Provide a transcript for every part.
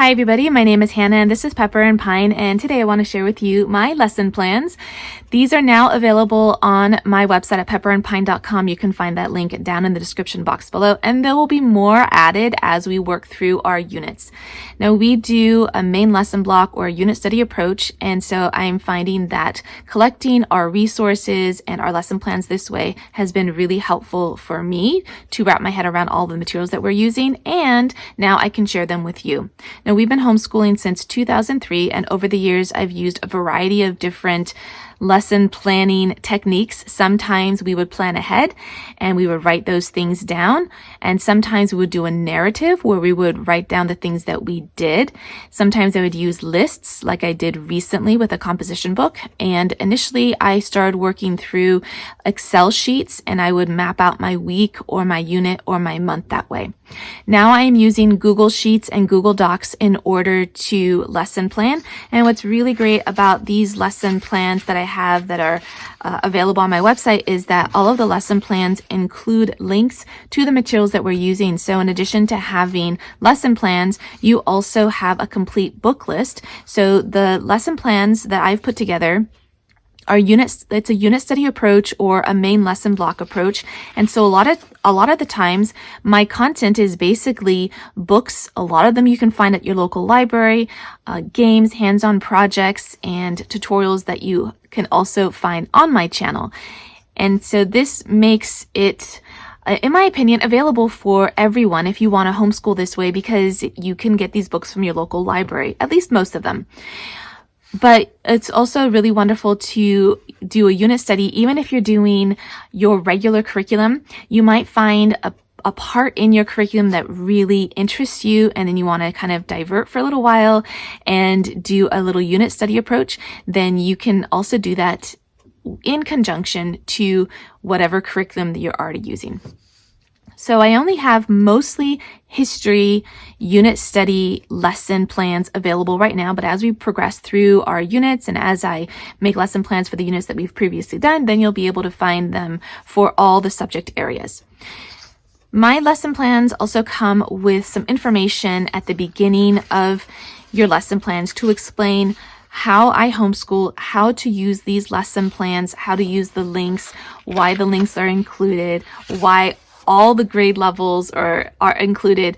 Hi everybody, my name is Hannah and this is Pepper and Pine, and today I want to share with you my lesson plans. These are now available on my website at pepperandpine.com. You can find that link down in the description box below, and there will be more added as we work through our units. Now we do a main lesson block or a unit study approach, and so I'm finding that collecting our resources and our lesson plans this way has been really helpful for me to wrap my head around all the materials that we're using, and now I can share them with you. Now, we've been homeschooling since 2003, and over the years, I've used a variety of different lesson planning techniques. Sometimes we would plan ahead and we would write those things down. And sometimes we would do a narrative where we would write down the things that we did. Sometimes I would use lists like I did recently with a composition book. And initially I started working through Excel sheets and I would map out my week or my unit or my month that way. Now I am using Google Sheets and Google Docs in order to lesson plan. And what's really great about these lesson plans that I have that are available on my website is that all of the lesson plans include links to the materials that we're using. So in addition to having lesson plans, you also have a complete book list. So the lesson plans that I've put together are units. It's a unit study approach or a main lesson block approach. And so a lot of the times my content is basically books. A lot of them you can find at your local library, games, hands-on projects, and tutorials that you can also find on my channel. And so this makes it, in my opinion, available for everyone if you want to homeschool this way, because you can get these books from your local library, at least most of them. But it's also really wonderful to do a unit study. Even if you're doing your regular curriculum, you might find a part in your curriculum that really interests you, and then you want to kind of divert for a little while and do a little unit study approach. Then you can also do that in conjunction to whatever curriculum that you're already using. So I only have mostly history unit study lesson plans available right now, but as we progress through our units and as I make lesson plans for the units that we've previously done, then you'll be able to find them for all the subject areas. My lesson plans also come with some information at the beginning of your lesson plans to explain how I homeschool, how to use these lesson plans, how to use the links, why the links are included, why all the grade levels are included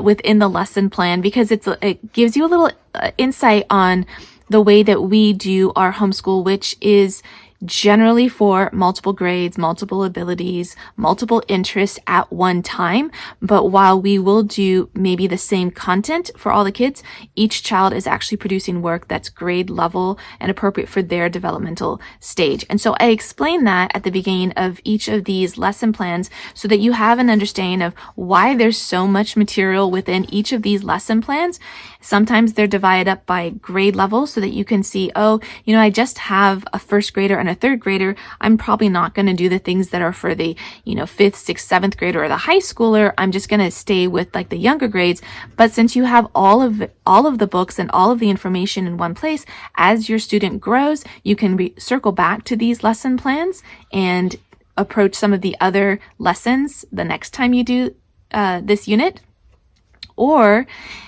within the lesson plan, because it gives you a little insight on the way that we do our homeschool, which is generally for multiple grades, multiple abilities, multiple interests at one time. But while we will do maybe the same content for all the kids, each child is actually producing work that's grade level and appropriate for their developmental stage. And so I explain that at the beginning of each of these lesson plans so that you have an understanding of why there's so much material within each of these lesson plans. Sometimes they're divided up by grade level so that you can see, oh, I just have a first grader and a third grader. I'm probably not going to do the things that are for the, 5th, 6th, 7th grader or the high schooler. I'm just going to stay with like the younger grades. But since you have all of the books and all of the information in one place, as your student grows, you can circle back to these lesson plans and approach some of the other lessons the next time you do this unit. Or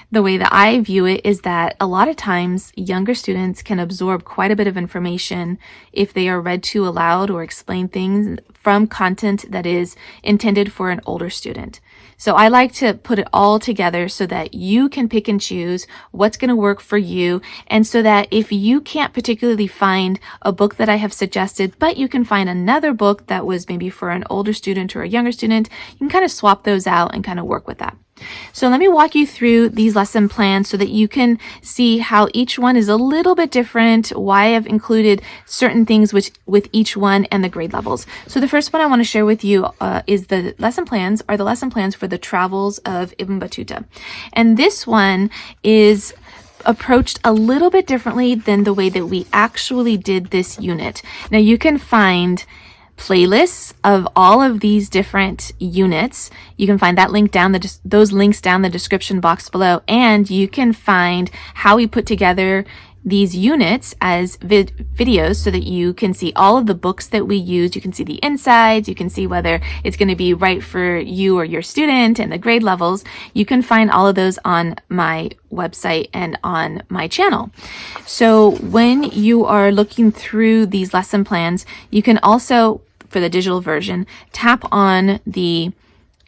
the way that I view it is that a lot of times younger students can absorb quite a bit of information if they are read to aloud or explain things from content that is intended for an older student. So I like to put it all together so that you can pick and choose what's going to work for you, and so that if you can't particularly find a book that I have suggested, but you can find another book that was maybe for an older student or a younger student, you can kind of swap those out and kind of work with that. So let me walk you through these lesson plans so that you can see how each one is a little bit different, why I've included certain things with each one, and the grade levels. So the first one I want to share with you is the lesson plans for the travels of Ibn Battuta. And this one is approached a little bit differently than the way that we actually did this unit. Now you can find playlists of all of these different units. You can find that link down those links down the description box below, and you can find how we put together these units as videos so that you can see all of the books that we use. You can see the insides. You can see whether it's going to be right for you or your student and the grade levels. You can find all of those on my website and on my channel. So when you are looking through these lesson plans, you can also, for the digital version, tap on the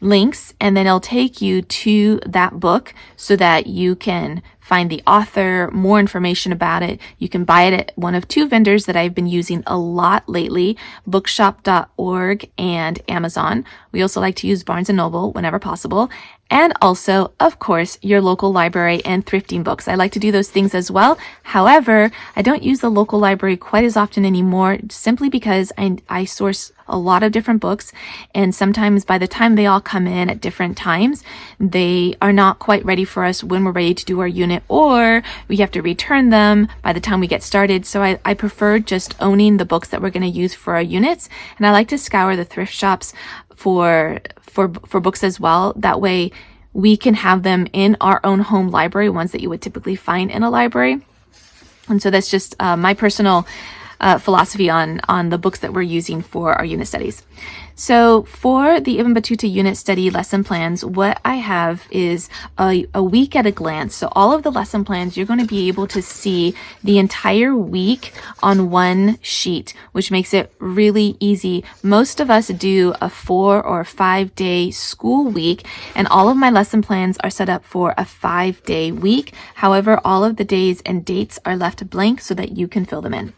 links and then it'll take you to that book so that you can find the author, more information about it. You can buy it at one of two vendors that I've been using a lot lately, bookshop.org and Amazon. We also like to use Barnes & Noble whenever possible. And also, of course, your local library and thrifting books. I like to do those things as well. However, I don't use the local library quite as often anymore simply because I source a lot of different books, and sometimes by the time they all come in at different times, they are not quite ready for us when we're ready to do our unit, or we have to return them by the time we get started. So I prefer just owning the books that we're going to use for our units, and I like to scour the thrift shops for books as well. That way we can have them in our own home library, ones that you would typically find in a library. And so that's just my personal philosophy on the books that we're using for our unit studies. So for the Ibn Battuta unit study lesson plans, what I have is a week at a glance. So all of the lesson plans, you're going to be able to see the entire week on one sheet, which makes it really easy. Most of us do a 4 or 5 day school week, and all of my lesson plans are set up for a 5-day week. However, all of the days and dates are left blank so that you can fill them in.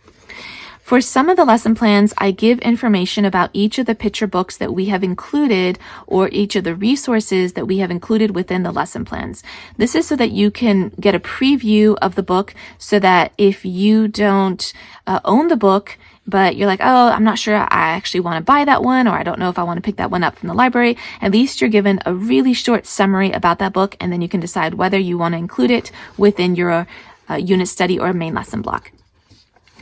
For some of the lesson plans, I give information about each of the picture books that we have included or each of the resources that we have included within the lesson plans. This is so that you can get a preview of the book so that if you don't own the book, but you're like, oh, I'm not sure I actually want to buy that one, or I don't know if I want to pick that one up from the library, at least you're given a really short summary about that book, and then you can decide whether you want to include it within your unit study or main lesson block.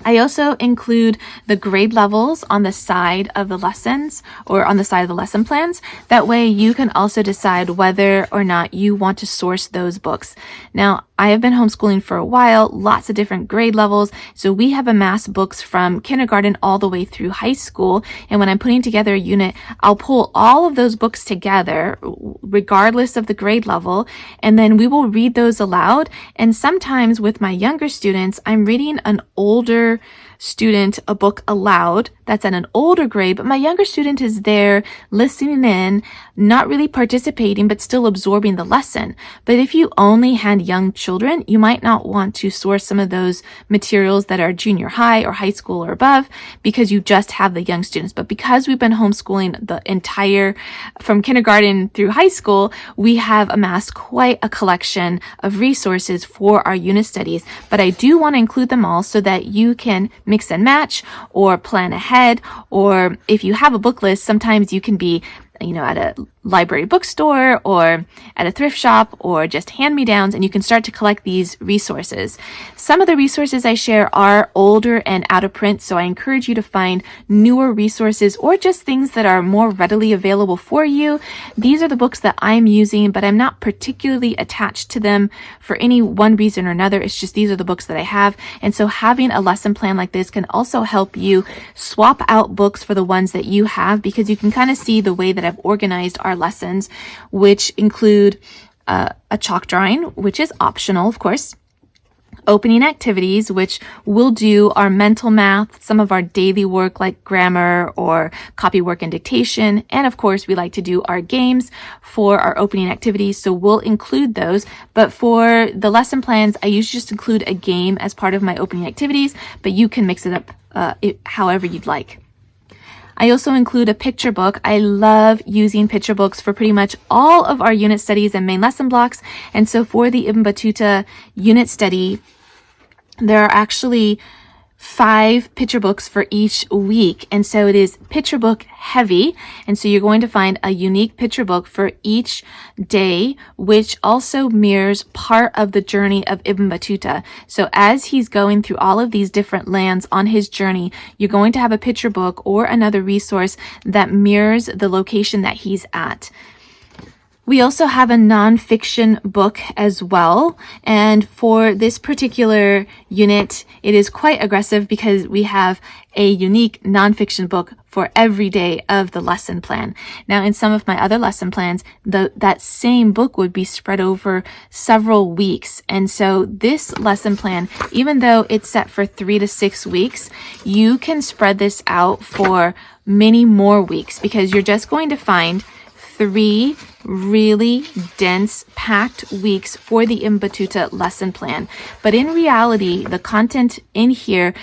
I also include the grade levels on the side of the lessons or on the side of the lesson plans. That way you can also decide whether or not you want to source those books. Now, I have been homeschooling for a while, lots of different grade levels. So we have amassed books from kindergarten all the way through high school. And when I'm putting together a unit, I'll pull all of those books together, regardless of the grade level. And then we will read those aloud. And sometimes with my younger students, I'm reading an older student a book aloud that's at an older grade, but my younger student is there listening in, not really participating, but still absorbing the lesson. But if you only had young children, you might not want to source some of those materials that are junior high or high school or above because you just have the young students. But because we've been homeschooling the entire, from kindergarten through high school, we have amassed quite a collection of resources for our unit studies. But I do want to include them all so that you can mix and match or plan ahead, or if you have a book list, sometimes you can be at a library bookstore or at a thrift shop or just hand-me-downs, and you can start to collect these resources. Some of the resources I share are older and out of print, so I encourage you to find newer resources or just things that are more readily available for you. These are the books that I'm using, but I'm not particularly attached to them for any one reason or another. It's just these are the books that I have. And so having a lesson plan like this can also help you swap out books for the ones that you have, because you can kind of see the way that I've organized our lessons, which include a chalk drawing, which is optional, of course, opening activities, which we'll do our mental math, some of our daily work like grammar or copy work and dictation, and of course we like to do our games for our opening activities, so we'll include those. But for the lesson plans, I usually just include a game as part of my opening activities, but you can mix it up however you'd like. I also include a picture book. I love using picture books for pretty much all of our unit studies and main lesson blocks. And so for the Ibn Battuta unit study, there are actually 5 picture books for each week. And so it is picture book heavy. And so you're going to find a unique picture book for each day, which also mirrors part of the journey of Ibn Battuta. So as he's going through all of these different lands on his journey, you're going to have a picture book or another resource that mirrors the location that he's at. We also have a nonfiction book as well. And for this particular unit, it is quite aggressive because we have a unique nonfiction book for every day of the lesson plan. Now, in some of my other lesson plans, that same book would be spread over several weeks. And so this lesson plan, even though it's set for 3 to 6 weeks, you can spread this out for many more weeks because you're just going to find 3 really dense, packed weeks for the Battuta lesson plan. But in reality, the content in here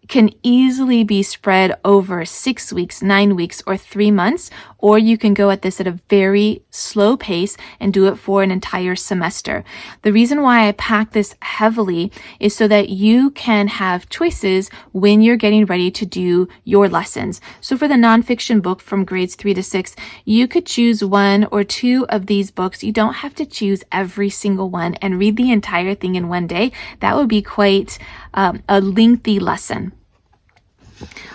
can easily be spread over 6 weeks, 9 weeks, or 3 months, or you can go at this at a very slow pace and do it for an entire semester. The reason why I pack this heavily is so that you can have choices when you're getting ready to do your lessons. So for the nonfiction book from grades 3 to 6, you could choose 1 or 2 of these books. You don't have to choose every single one and read the entire thing in one day. That would be quite a lengthy lesson.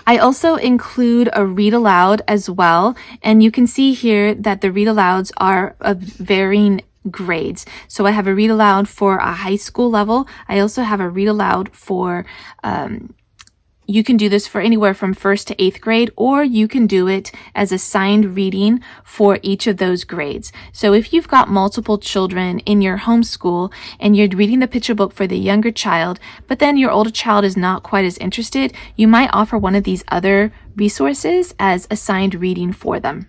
I also include a read aloud as well, and you can see here that the read alouds are of varying grades. So I have a read aloud for a high school level. I also have a read aloud for you can do this for anywhere from 1st to 8th grade, or you can do it as assigned reading for each of those grades. So if you've got multiple children in your homeschool and you're reading the picture book for the younger child, but then your older child is not quite as interested, you might offer one of these other resources as assigned reading for them.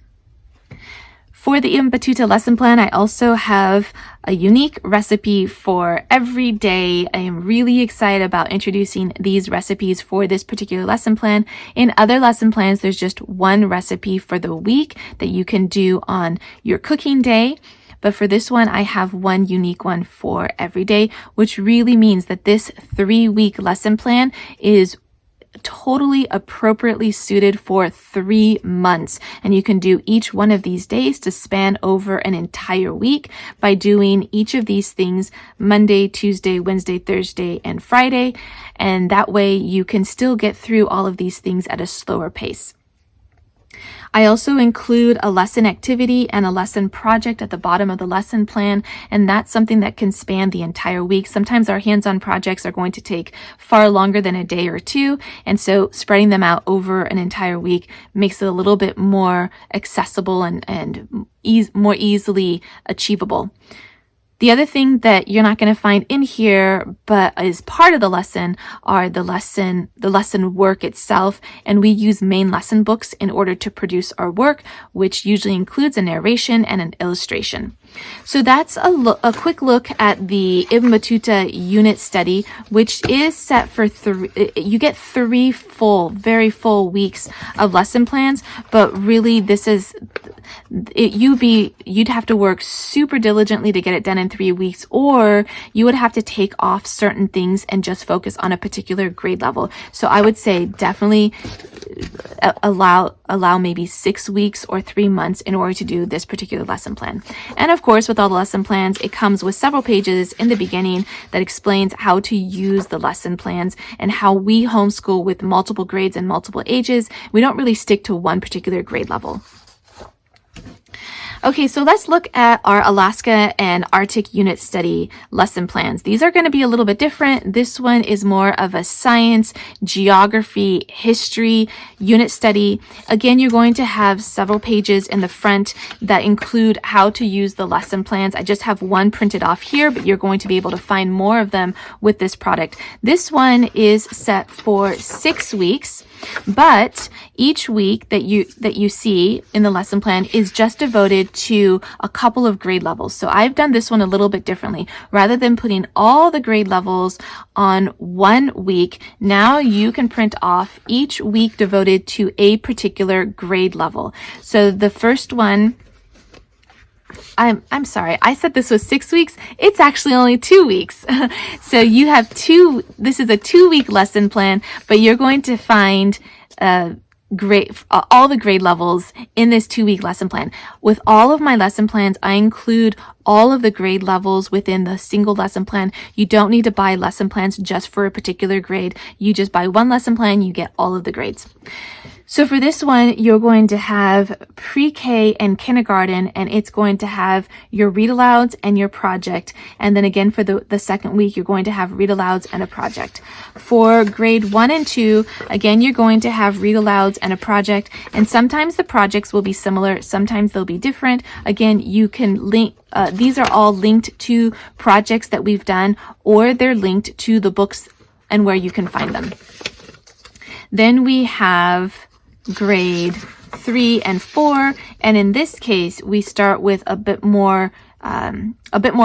For the Battuta lesson plan, I also have a unique recipe for every day. I am really excited about introducing these recipes for this particular lesson plan. In other lesson plans, there's just one recipe for the week that you can do on your cooking day. But for this one, I have one unique one for every day, which really means that this 3-week lesson plan is totally appropriately suited for 3 months. And you can do each one of these days to span over an entire week by doing each of these things Monday, Tuesday, Wednesday, Thursday, and Friday. And that way you can still get through all of these things at a slower pace. I also include a lesson activity and a lesson project at the bottom of the lesson plan, and that's something that can span the entire week. Sometimes our hands-on projects are going to take far longer than a day or 2, and so spreading them out over an entire week makes it a little bit more accessible and more easily achievable. The other thing that you're not going to find in here, but is part of the lesson, are the lesson work itself. And we use main lesson books in order to produce our work, which usually includes a narration and an illustration. So that's a quick look at the Ibn Battuta unit study, which is set for you get 3 very full weeks of lesson plans, but really this is, you'd have to work super diligently to get it done in 3 weeks, or you would have to take off certain things and just focus on a particular grade level. So I would say definitely allow maybe 6 weeks or 3 months in order to do this particular lesson plan. And of course, with all the lesson plans, it comes with several pages in the beginning that explains how to use the lesson plans and how we homeschool with multiple grades and multiple ages. We don't really stick to one particular grade level. Okay, so let's look at our Alaska and Arctic unit study lesson plans. These are going to be a little bit different. This one is more of a science, geography, history unit study. Again, you're going to have several pages in the front that include how to use the lesson plans. I just have one printed off here, but you're going to be able to find more of them with this product. This one is set for 6 weeks. But each week that you see in the lesson plan is just devoted to a couple of grade levels. So I've done this one a little bit differently. Rather than putting all the grade levels on one week, now you can print off each week devoted to a particular grade level. So the first one, I'm sorry, I said this was 6 weeks. It's actually only 2 weeks. So you have this is a 2-week lesson plan, but you're going to find all the grade levels in this 2-week lesson plan. With all of my lesson plans, I include all of the grade levels within the single lesson plan. You don't need to buy lesson plans just for a particular grade. You just buy one lesson plan, you get all of the grades. So for this one, you're going to have pre-K and kindergarten, and it's going to have your read alouds and your project. And then again, for the second week, you're going to have read alouds and a project. For grade 1 and 2, again, you're going to have read alouds and a project. And sometimes the projects will be similar. Sometimes they'll be different. Again, you can link, these are all linked to projects that we've done, or they're linked to the books and where you can find them. Then we have grade 3 and 4, and in this case we start with a bit more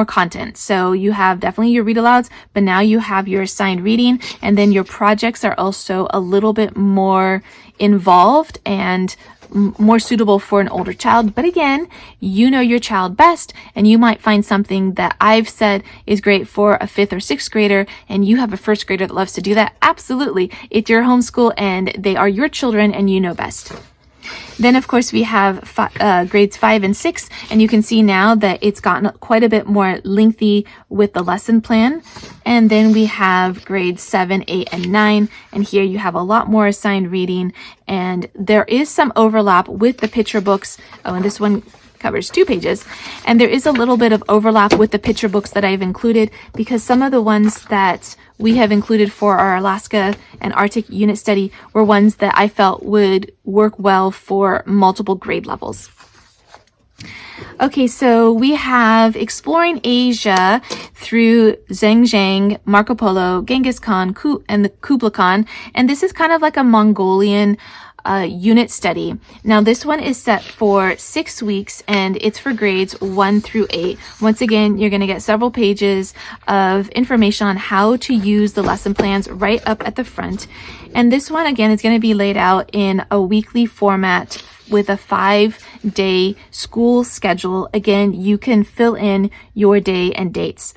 content. So you have definitely your read alouds, but now you have your assigned reading, and then your projects are also a little bit more involved and more suitable for an older child. But again, you know your child best, and you might find something that I've said is great for a 5th or 6th grader, and you have a 1st grader that loves to do that. Absolutely. It's your homeschool and they are your children and you know best. Then, of course, we have grades 5 and 6, and you can see now that it's gotten quite a bit more lengthy with the lesson plan. And then we have grades 7, 8, and 9, and here you have a lot more assigned reading, and there is some overlap with the picture books. Oh, and this one covers 2 pages, and there is a little bit of overlap with the picture books that I've included, because some of the ones that we have included for our Alaska and Arctic unit study were ones that I felt would work well for multiple grade levels. Okay, so we have Exploring Asia through Zheng, Marco Polo, Genghis Khan, and the Kublai Khan, and this is kind of like a Mongolian unit study. Now this one is set for 6 weeks, and it's for grades 1 through 8. Once again, you're going to get several pages of information on how to use the lesson plans right up at the front. And this one again is going to be laid out in a weekly format with a 5-day school schedule. Again, you can fill in your day and dates.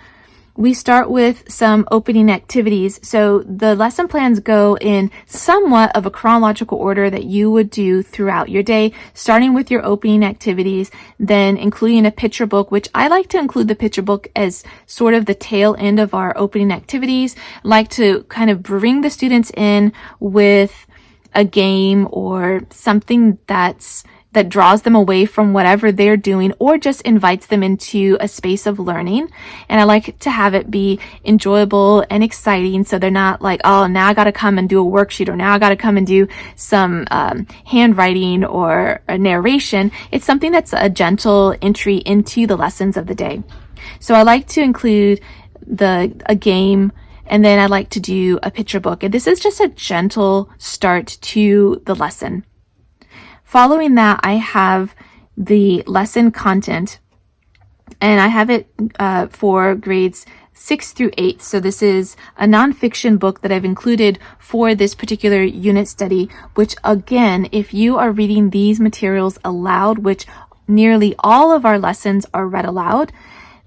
We start with some opening activities. So the lesson plans go in somewhat of a chronological order that you would do throughout your day, starting with your opening activities, then including a picture book, which I like to include the picture book as sort of the tail end of our opening activities. I like to kind of bring the students in with a game or something that draws them away from whatever they're doing, or just invites them into a space of learning. And I like to have it be enjoyable and exciting, so they're not like, oh, now I got to come and do a worksheet, or now I got to come and do some handwriting or a narration. It's something that's a gentle entry into the lessons of the day. So I like to include a game, and then I like to do a picture book. And this is just a gentle start to the lesson. Following that, I have the lesson content, and I have it for grades 6 through 8. So this is a nonfiction book that I've included for this particular unit study, which again, if you are reading these materials aloud, which nearly all of our lessons are read aloud,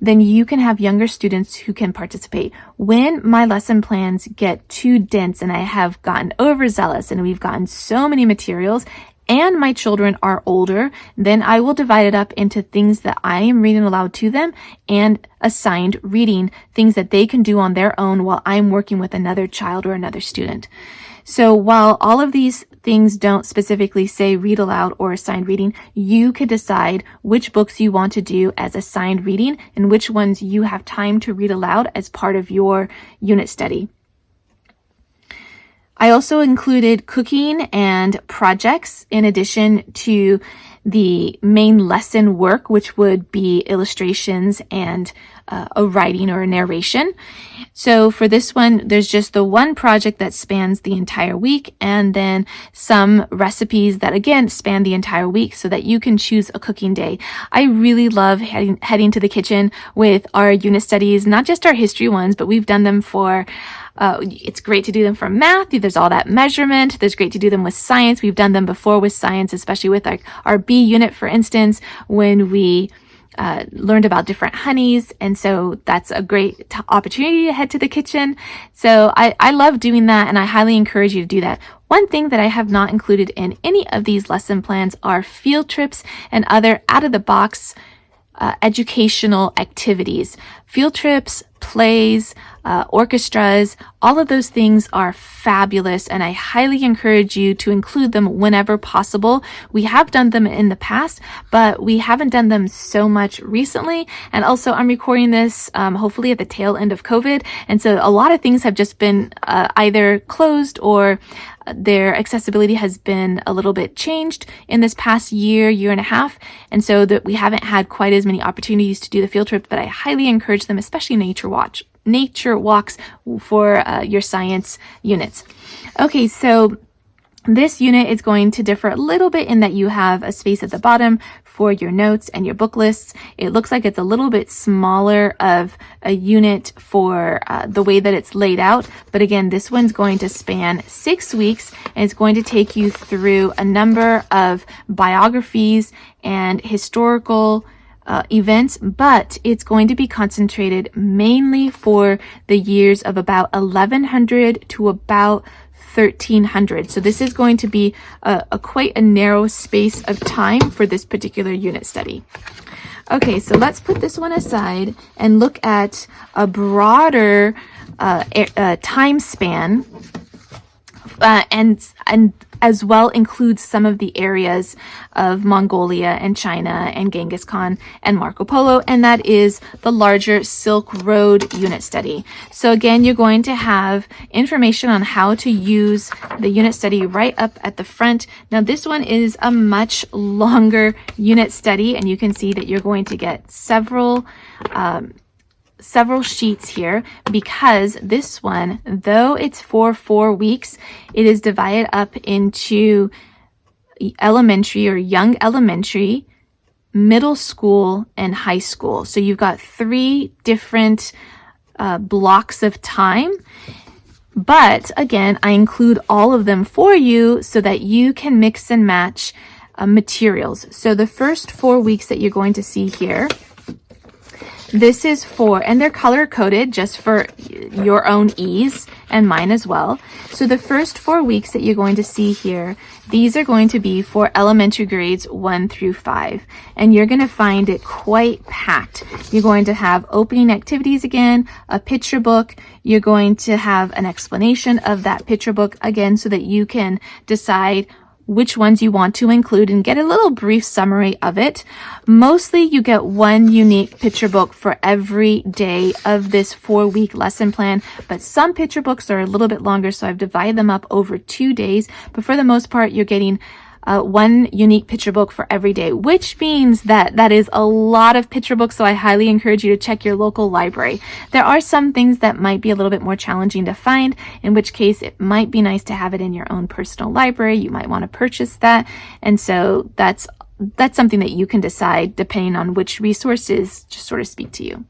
then you can have younger students who can participate. When my lesson plans get too dense and I have gotten overzealous and we've gotten so many materials, and my children are older, then I will divide it up into things that I am reading aloud to them and assigned reading, things that they can do on their own while I'm working with another child or another student. So while all of these things don't specifically say read aloud or assigned reading, you could decide which books you want to do as assigned reading and which ones you have time to read aloud as part of your unit study. I also included cooking and projects in addition to the main lesson work, which would be illustrations and a writing or a narration. So for this one, there's just the one project that spans the entire week, and then some recipes that again span the entire week so that you can choose a cooking day. I really love heading to the kitchen with our unit studies, not just our history ones, but we've done them for it's great to do them for math. There's all that measurement. There's great to do them with science. We've done them before with science, especially with our B unit, for instance, when we learned about different honeys. And so that's a great opportunity to head to the kitchen. So I love doing that, and I highly encourage you to do that. One thing that I have not included in any of these lesson plans are field trips and other out-of-the-box educational activities. field trips, plays, orchestras, all of those things are fabulous, and I highly encourage you to include them whenever possible. We have done them in the past, but we haven't done them so much recently. And also, I'm recording this hopefully at the tail end of COVID, and so a lot of things have just been either closed or their accessibility has been a little bit changed in this past year and a half. And so that we haven't had quite as many opportunities to do the field trips, but I highly encourage them, especially nature walks for your science units. Okay, so this unit is going to differ a little bit in that you have a space at the bottom for your notes and your book lists. It looks like it's a little bit smaller of a unit for the way that it's laid out. But again, this one's going to span 6 weeks, and it's going to take you through a number of biographies and historical events, but it's going to be concentrated mainly for the years of about 1100 to about 1300. So this is going to be quite a narrow space of time for this particular unit study. Okay, so let's put this one aside and look at a broader time span, and as well includes some of the areas of Mongolia and China and Genghis Khan and Marco Polo, and that is the larger Silk Road unit study. So again, you're going to have information on how to use the unit study right up at the front. Now this one is a much longer unit study, and you can see that you're going to get several sheets here, because this one, though it's for 4 weeks, it is divided up into elementary or young elementary, middle school, and high school. So you've got 3 different blocks of time. But again, I include all of them for you so that you can mix and match materials. So the first 4 weeks that you're going to see here, this is for, and they're color coded just for your own ease and mine as well. So the first 4 weeks that you're going to see here, these are going to be for elementary grades 1 through 5. And you're going to find it quite packed. You're going to have opening activities again, a picture book. You're going to have an explanation of that picture book again so that you can decide which ones you want to include and get a little brief summary of it. Mostly you get one unique picture book for every day of this 4-week lesson plan, but some picture books are a little bit longer, so I've divided them up over 2 days. But for the most part, you're getting one unique picture book for every day, which means that is a lot of picture books. So I highly encourage you to check your local library. There are some things that might be a little bit more challenging to find, in which case it might be nice to have it in your own personal library. You might want to purchase that. And so that's something that you can decide depending on which resources just sort of speak to you.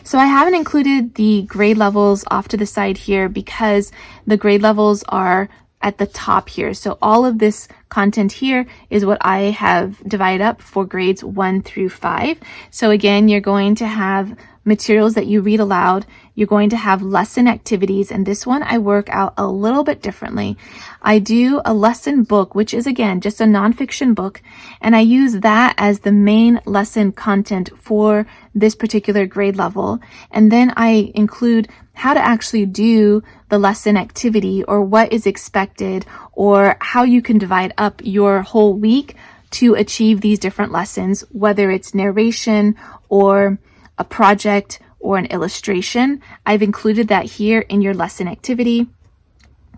So I haven't included the grade levels off to the side here because the grade levels are at the top here. So all of this content here is what I have divided up for grades 1 through 5. So again, you're going to have materials that you read aloud. You're going to have lesson activities, and this one I work out a little bit differently. I do a lesson book, which is again just a nonfiction book, and I use that as the main lesson content for this particular grade level. And then I include how to actually do the lesson activity, or what is expected, or how you can divide up your whole week to achieve these different lessons, whether it's narration or a project or an illustration. I've included that here in your lesson activity.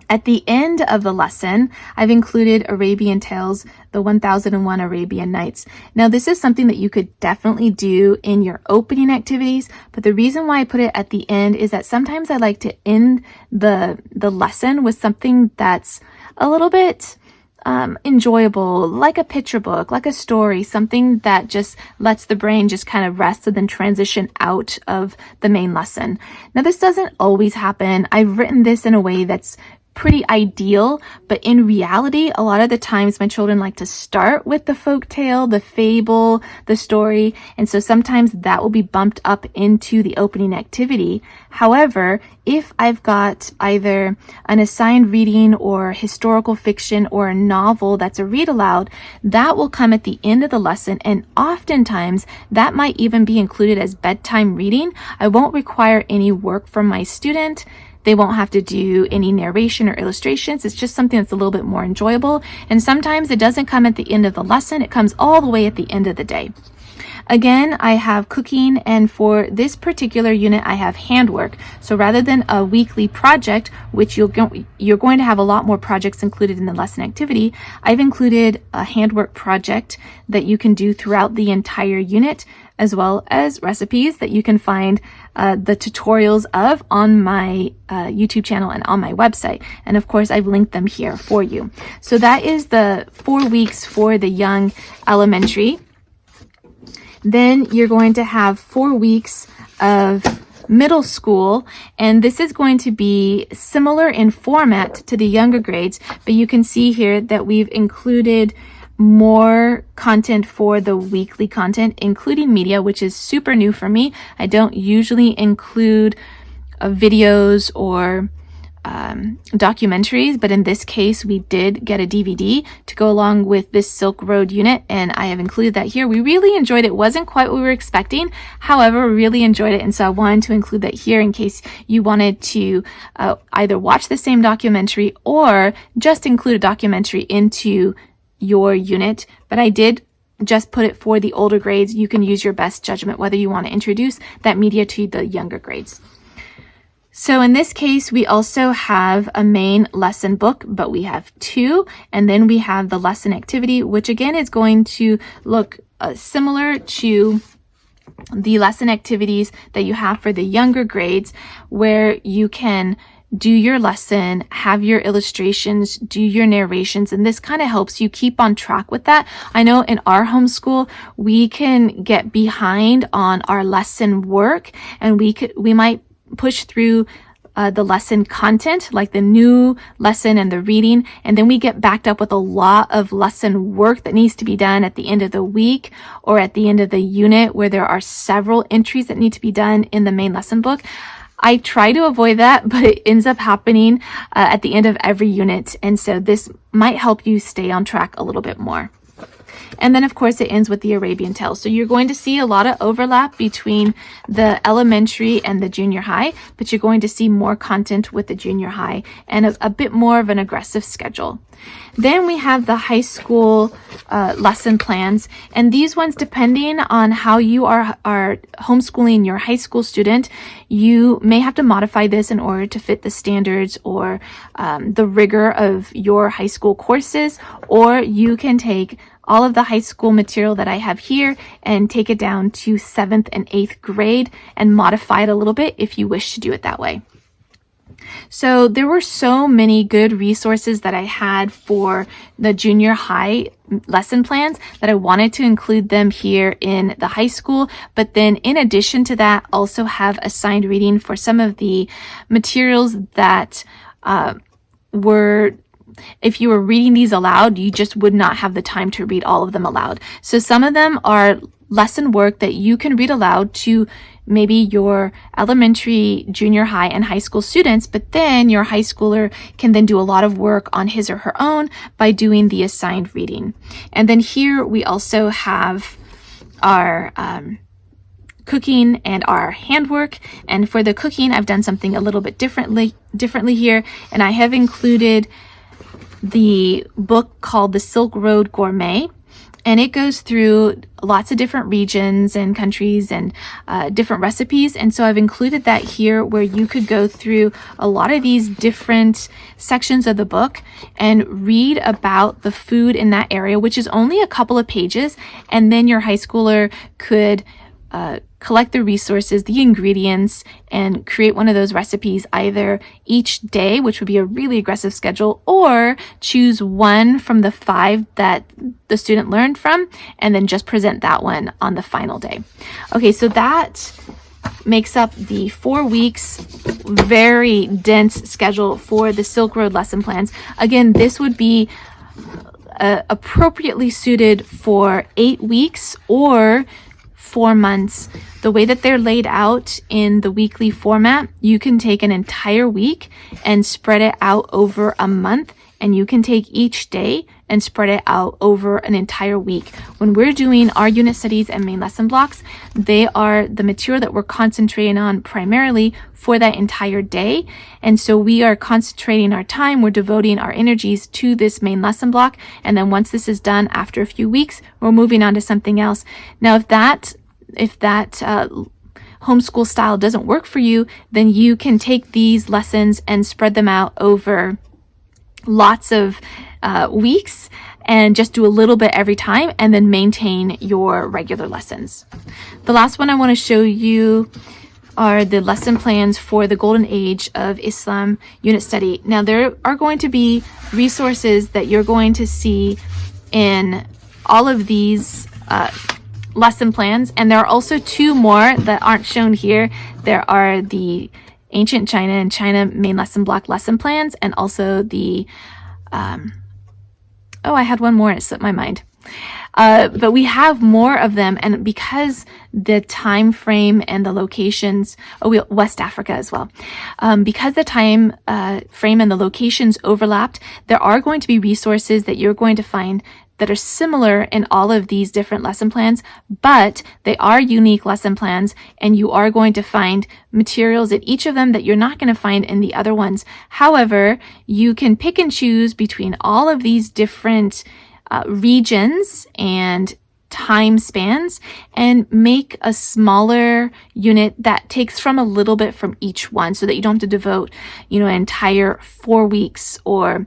At the end of the lesson, I've included Arabian Tales, the 1001 Arabian Nights. Now, this is something that you could definitely do in your opening activities, but the reason why I put it at the end is that sometimes I like to end the lesson with something that's a little bit enjoyable, like a picture book, like a story, something that just lets the brain just kind of rest and then transition out of the main lesson. Now, this doesn't always happen. I've written this in a way that's pretty ideal, but in reality, a lot of the times my children like to start with the folk tale, the fable, the story, and so sometimes that will be bumped up into the opening activity. However, if I've got either an assigned reading or historical fiction or a novel that's a read aloud, that will come at the end of the lesson, and oftentimes that might even be included as bedtime reading. I won't require any work from my student. They won't have to do any narration or illustrations. It's just something that's a little bit more enjoyable. And sometimes it doesn't come at the end of the lesson. It comes all the way at the end of the day. Again, I have cooking, and for this particular unit, I have handwork. So rather than a weekly project, which you're going to have a lot more projects included in the lesson activity, I've included a handwork project that you can do throughout the entire unit, as well as recipes that you can find the tutorials of on my YouTube channel and on my website. And of course, I've linked them here for you. So that is the 4 weeks for the young elementary. Then you're going to have 4 weeks of middle school, and this is going to be similar in format to the younger grades, but you can see here that we've included more content for the weekly content, including media, which is super new for me. I don't usually include videos or documentaries, but in this case we did get a DVD to go along with this Silk Road unit, and I have included that here. We really enjoyed it. It wasn't quite what we were expecting, however, we really enjoyed it, and so I wanted to include that here in case you wanted to either watch the same documentary or just include a documentary into your unit. But I did just put it for the older grades. You can use your best judgment whether you want to introduce that media to the younger grades. So in this case, we also have a main lesson book, but we have 2, and then we have the lesson activity, which again is going to look similar to the lesson activities that you have for the younger grades, where you can do your lesson, have your illustrations, do your narrations, and this kind of helps you keep on track with that. I know in our homeschool, we can get behind on our lesson work, and we might push through the lesson content, like the new lesson and the reading, and then we get backed up with a lot of lesson work that needs to be done at the end of the week or at the end of the unit, where there are several entries that need to be done in the main lesson book. I try to avoid that, but it ends up happening at the end of every unit, and so this might help you stay on track a little bit more. And then of course it ends with the Arabian Tales. So you're going to see a lot of overlap between the elementary and the junior high, but you're going to see more content with the junior high and a bit more of an aggressive schedule. Then we have the high school lesson plans, and these ones, depending on how you are homeschooling your high school student, you may have to modify this in order to fit the standards or the rigor of your high school courses, or you can take all of the high school material that I have here and take it down to 7th and 8th grade and modify it a little bit if you wish to do it that way. So there were so many good resources that I had for the junior high lesson plans that I wanted to include them here in the high school. But then in addition to that, also have assigned reading for some of the materials that if you were reading these aloud, you just would not have the time to read all of them aloud. So some of them are lesson work that you can read aloud to maybe your elementary, junior high, and high school students, but then your high schooler can then do a lot of work on his or her own by doing the assigned reading. And then here we also have our cooking and our handwork. And for the cooking, I've done something a little bit differently here, and I have included the book called The Silk Road Gourmet, and it goes through lots of different regions and countries and different recipes. And so I've included that here, where you could go through a lot of these different sections of the book and read about the food in that area, which is only a couple of pages, and then your high schooler could collect the resources, the ingredients, and create one of those recipes either each day, which would be a really aggressive schedule, or choose one from the 5 that the student learned from and then just present that one on the final day. Okay, so that makes up the 4 weeks, very dense schedule for the Silk Road lesson plans. Again, this would be appropriately suited for 8 weeks or 4 months. The way that they're laid out in the weekly format, you can take an entire week and spread it out over a month, and you can take each day and spread it out over an entire week. When we're doing our unit studies and main lesson blocks, they are the material that we're concentrating on primarily for that entire day. And so we are concentrating our time, we're devoting our energies to this main lesson block. And then once this is done, after a few weeks, we're moving on to something else. Now, if that homeschool style doesn't work for you, then you can take these lessons and spread them out over lots of weeks and just do a little bit every time and then maintain your regular lessons. The last one I want to show you are the lesson plans for the Golden Age of Islam unit study. Now, there are going to be resources that you're going to see in all of these lesson plans, and there are also 2 more that aren't shown here. There are the Ancient China and China main lesson block lesson plans, and also the I had one more, it slipped my mind. But we have more of them, and because the time frame and the locations, West Africa as well, because the time frame and the locations overlapped, there are going to be resources that you're going to find that are similar in all of these different lesson plans, but they are unique lesson plans, and you are going to find materials in each of them that you're not going to find in the other ones. However, you can pick and choose between all of these different regions and time spans and make a smaller unit that takes from a little bit from each one, so that you don't have to devote, an entire 4 weeks or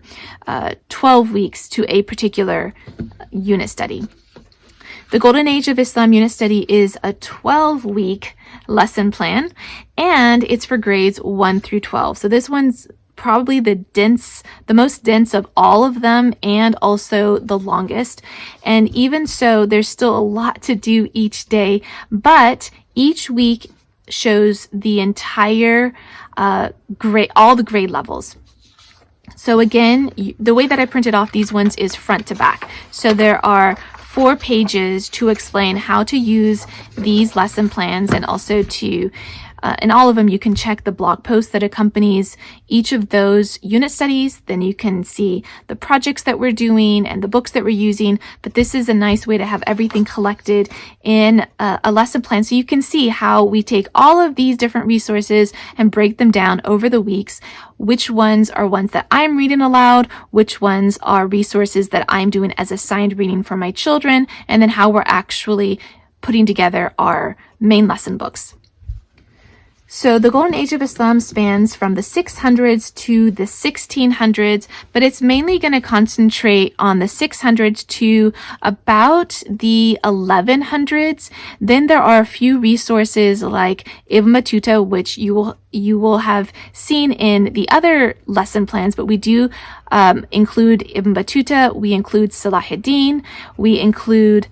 12 weeks to a particular unit study. The Golden Age of Islam unit study is a 12-week lesson plan, and it's for grades 1 through 12. So this one's probably the most dense of all of them, and also the longest. And even so, there's still a lot to do each day, but each week shows the entire grade, all the grade levels. So again, the way that I printed off these ones is front to back. So there are 4 pages to explain how to use these lesson plans, and also to in all of them, you can check the blog post that accompanies each of those unit studies. Then you can see the projects that we're doing and the books that we're using. But this is a nice way to have everything collected in a lesson plan, so you can see how we take all of these different resources and break them down over the weeks. Which ones are ones that I'm reading aloud, which ones are resources that I'm doing as assigned reading for my children, and then how we're actually putting together our main lesson books. So the Golden Age of Islam spans from the 600s to the 1600s, but it's mainly going to concentrate on the 600s to about the 1100s. Then there are a few resources like Ibn Battuta, which you will have seen in the other lesson plans, but we do include Ibn Battuta, we include Salahuddin, we include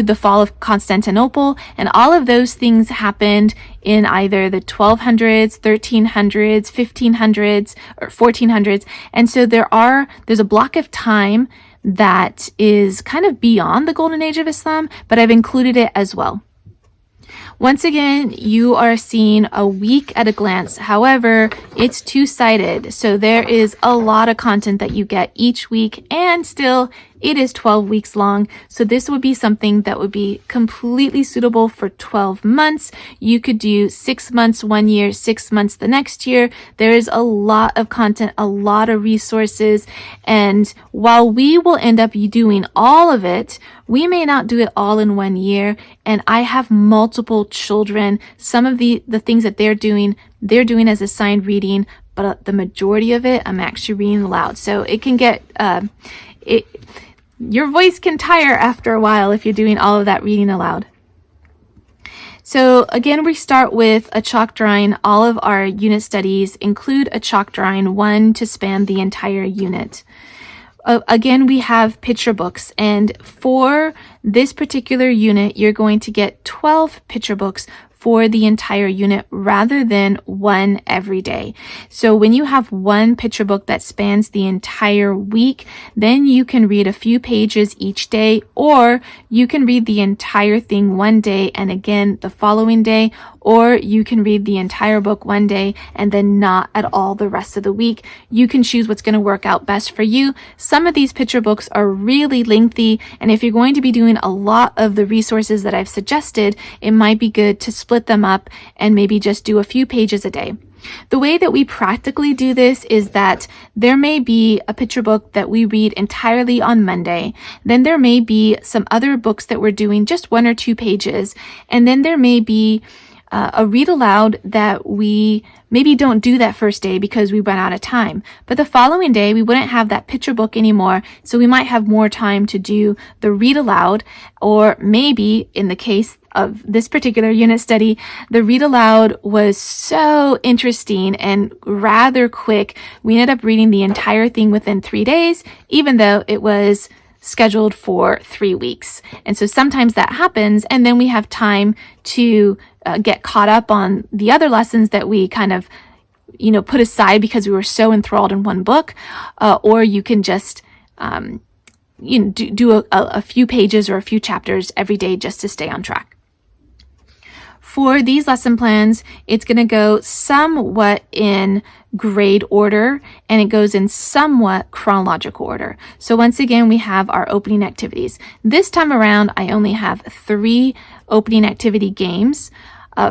the fall of Constantinople, and all of those things happened in either the 1200s, 1300s, 1500s, or 1400s. And so there's a block of time that is kind of beyond the Golden Age of Islam, but I've included it as well. Once again, you are seeing a week at a glance. However, it's 2-sided, so there is a lot of content that you get each week, and still it is 12 weeks long. So this would be something that would be completely suitable for 12 months. You could do 6 months 1 year, 6 months the next year. There is a lot of content, a lot of resources, and while we will end up doing all of it, we may not do it all in 1 year. And I have multiple children. Some of the things that they're doing as assigned reading, but the majority of it I'm actually reading aloud. So it can get your voice can tire after a while if you're doing all of that reading aloud. So again, we start with a chalk drawing. All of our unit studies include a chalk drawing, one to span the entire unit. Again, we have picture books, and for this particular unit, you're going to get 12 picture books for the entire unit rather than one every day. So when you have one picture book that spans the entire week, then you can read a few pages each day, or you can read the entire thing one day and again the following day, or you can read the entire book one day and then not at all the rest of the week. You can choose what's going to work out best for you. Some of these picture books are really lengthy, and if you're going to be doing a lot of the resources that I've suggested, it might be good to split them up and maybe just do a few pages a day. The way that we practically do this is that there may be a picture book that we read entirely on Monday. Then there may be some other books that we're doing just 1 or 2 pages. And then there may be a read aloud that we maybe don't do that first day because we run out of time. But the following day, we wouldn't have that picture book anymore, so we might have more time to do the read aloud, or maybe in the case of this particular unit study, the read aloud was so interesting and rather quick. We ended up reading the entire thing within 3 days, even though it was scheduled for 3 weeks. And so sometimes that happens, and then we have time to get caught up on the other lessons that we kind of, put aside because we were so enthralled in one book, or you can just, do a few pages or a few chapters every day just to stay on track. For these lesson plans, it's going to go somewhat in grade order, and it goes in somewhat chronological order. So once again, we have our opening activities. This time around, I only have 3 opening activity games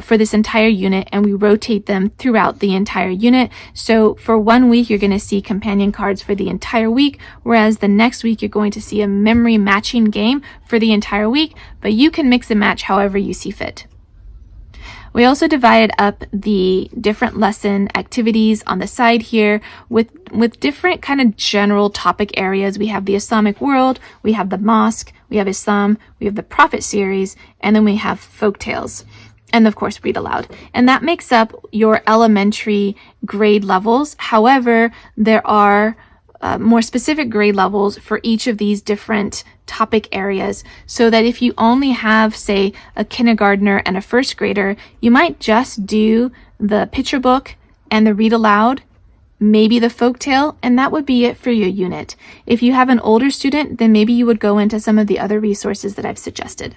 for this entire unit, and we rotate them throughout the entire unit. So for 1 week, you're going to see companion cards for the entire week, whereas the next week, you're going to see a memory matching game for the entire week, but you can mix and match however you see fit. We also divided up the different lesson activities on the side here with different kind of general topic areas. We have the Islamic world, we have the mosque, we have Islam, we have the Prophet series, and then we have folk tales. And of course, read aloud. And that makes up your elementary grade levels. However, there are more specific grade levels for each of these different topic areas, so that if you only have, say, a kindergartner and a first grader, you might just do the picture book and the read aloud, maybe the folktale, and that would be it for your unit. If you have an older student, then maybe you would go into some of the other resources that I've suggested.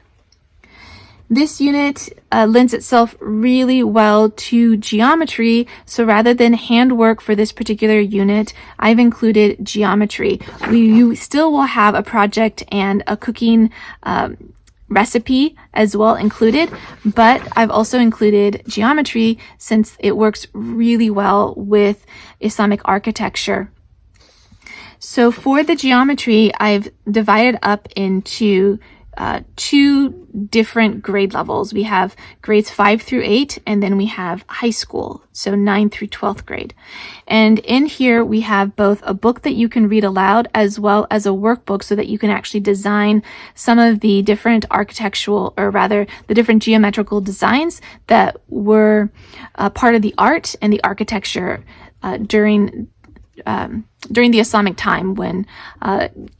This unit lends itself really well to geometry, so rather than handwork for this particular unit, I've included geometry. You still will have a project and a cooking recipe as well included, but I've also included geometry since it works really well with Islamic architecture. So for the geometry, I've divided up into 2 different grade levels. We have grades 5 through 8, and then we have high school, so 9 through 12th grade. And in here, we have both a book that you can read aloud as well as a workbook so that you can actually design some of the different architectural, or rather the different geometrical designs that were part of the art and the architecture during the Islamic time when,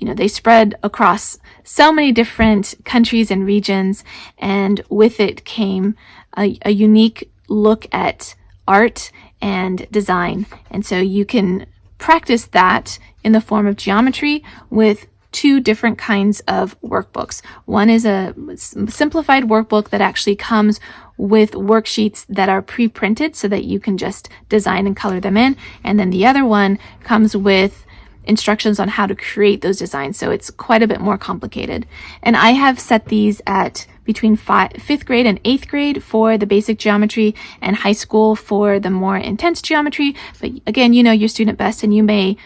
they spread across so many different countries and regions, and with it came a unique look at art and design. And so you can practice that in the form of geometry with 2 different kinds of workbooks. One is a simplified workbook that actually comes with worksheets that are pre-printed so that you can just design and color them in. And then the other one comes with instructions on how to create those designs. So it's quite a bit more complicated. And I have set these at between 5th grade and 8th grade for the basic geometry, and high school for the more intense geometry. But again, you know your student best, and you may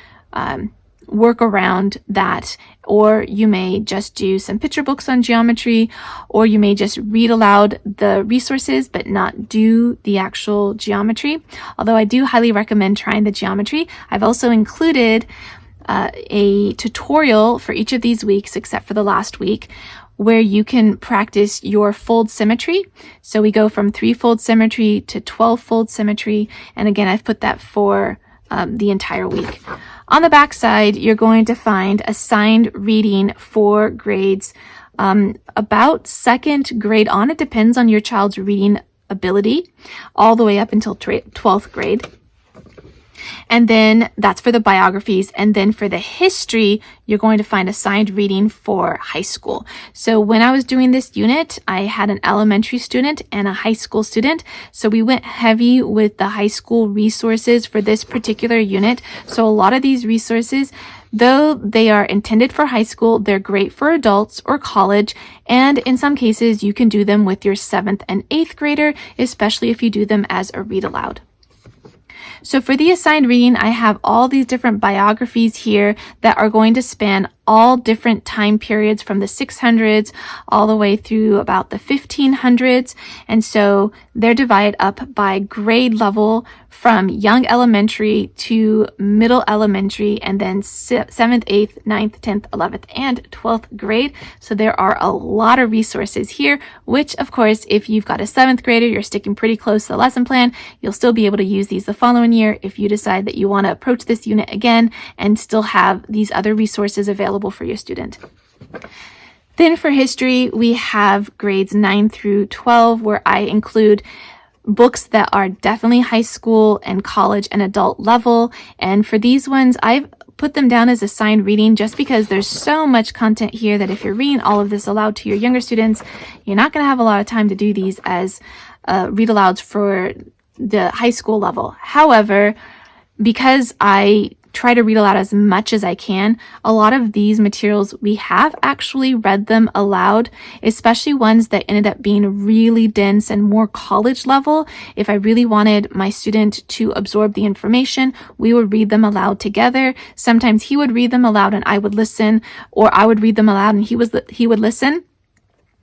work around that, or you may just do some picture books on geometry, or you may just read aloud the resources but not do the actual geometry. Although I do highly recommend trying the geometry. I've also included a tutorial for each of these weeks except for the last week, where you can practice your fold symmetry. So we go from 3-fold symmetry to 12-fold symmetry, and again, I've put that for the entire week. On the back side, you're going to find assigned reading for grades about second grade on. It depends on your child's reading ability, all the way up until 12th grade. And then that's for the biographies. And then for the history, you're going to find assigned reading for high school. So when I was doing this unit, I had an elementary student and a high school student. So we went heavy with the high school resources for this particular unit. So a lot of these resources, though they are intended for high school, they're great for adults or college. And in some cases, you can do them with your 7th and 8th grader, especially if you do them as a read aloud. So for the assigned reading, I have all these different biographies here that are going to span all different time periods from the 600s all the way through about the 1500s. And so they're divided up by grade level from young elementary to middle elementary, and then 7th, 8th, 9th, 10th, 11th, and 12th grade. So there are a lot of resources here, which of course, if you've got a 7th grader, you're sticking pretty close to the lesson plan, you'll still be able to use these the following year if you decide that you want to approach this unit again and still have these other resources available for your student. Then for history, we have grades 9 through 12, where I include books that are definitely high school and college and adult level. And for these ones, I've put them down as assigned reading just because there's so much content here that if you're reading all of this aloud to your younger students, you're not going to have a lot of time to do these as read alouds for the high school level. However, because I try to read aloud as much as I can, a lot of these materials, we have actually read them aloud, especially ones that ended up being really dense and more college level. If I really wanted my student to absorb the information, we would read them aloud together. Sometimes he would read them aloud and I would listen, or I would read them aloud and he would listen.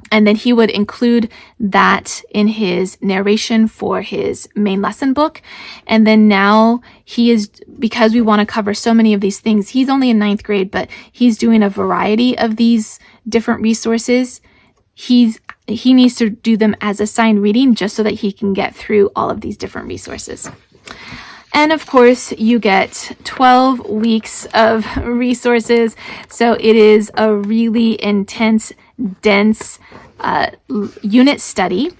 And then he would include that in his narration for his main lesson book. And then now because we want to cover so many of these things, he's only in 9th grade, but he's doing a variety of these different resources. He needs to do them as assigned reading just so that he can get through all of these different resources. And of course, you get 12 weeks of resources. So it is a really intense, dense unit study.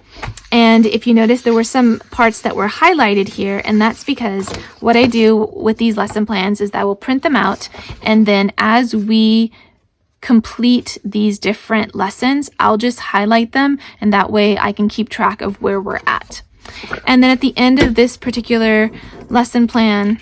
And if you notice, there were some parts that were highlighted here, and that's because what I do with these lesson plans is that I will print them out, and then as we complete these different lessons, I'll just highlight them, and that way I can keep track of where we're at. And then at the end of this particular lesson plan,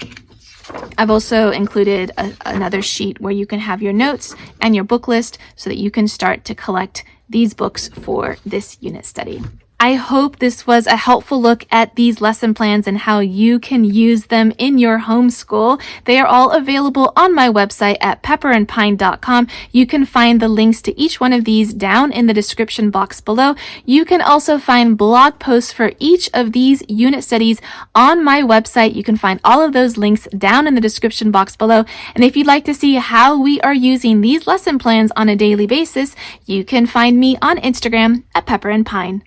I've also included another sheet where you can have your notes and your book list so that you can start to collect these books for this unit study. I hope this was a helpful look at these lesson plans and how you can use them in your homeschool. They are all available on my website at pepperandpine.com. You can find the links to each one of these down in the description box below. You can also find blog posts for each of these unit studies on my website. You can find all of those links down in the description box below. And if you'd like to see how we are using these lesson plans on a daily basis, you can find me on Instagram at pepperandpine.